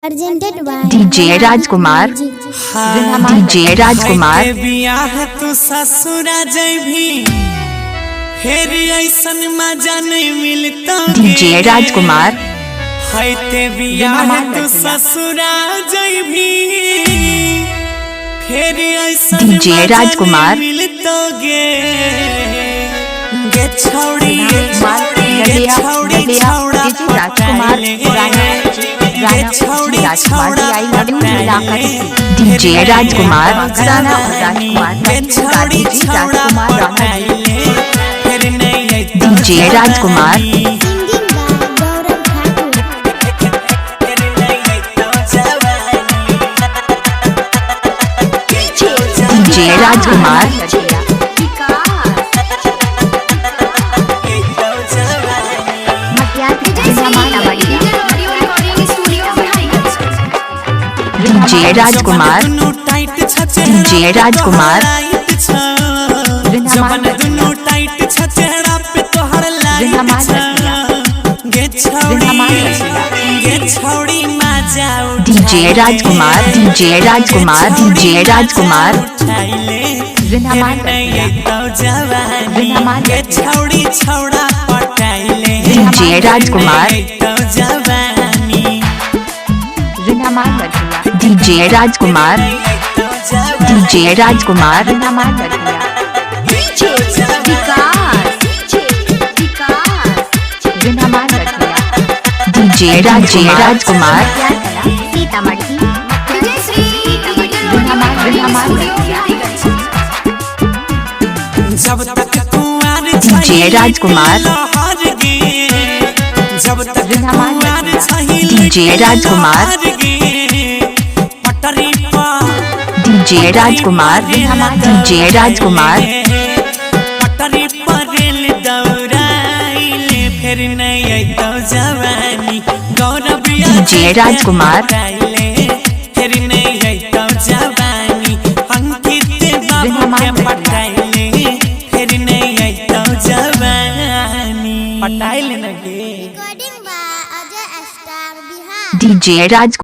presented by DJ Rajkumar DJ राजकुमार बियाह तू ससुरा जइभी फिर ऐसन मजा नहीं मिलता DJ राजकुमार हैते बियाह तू ससुरा जइभी फिर ऐसन DJ राजकुमार मिलतोगे गे छौड़ी DJ राजकुमार DJ राजकुमार DJ राजकुमार DJ राजकुमार DJ राजकुमार जबन दुनु टाइट छ चेहरा पे तोहर लाइट गे छौड़ी मजा DJ राजकुमार DJ राजकुमार DJ राजकुमार गे छौड़ी छौड़ा पटाइले DJ राजकुमार DJ राजकुमार DJ राजकुमार DJ राजकुमार जब तक कुंवार DJ राजकुमार जब तक कुंवार DJ राजकुमार पटरी DJ राजकुमार DJ राजकुमार पटरी पर रेल दौड़ाइले फिर नहीं अइतो जवानी गौरव DJ राजकुमार फिर नहीं अइतो जवानी अंकित बाबू के पटाइले फिर नहीं अइतो जवानी पटाइले नगे recording by Ajay Star Bihar DJ Raj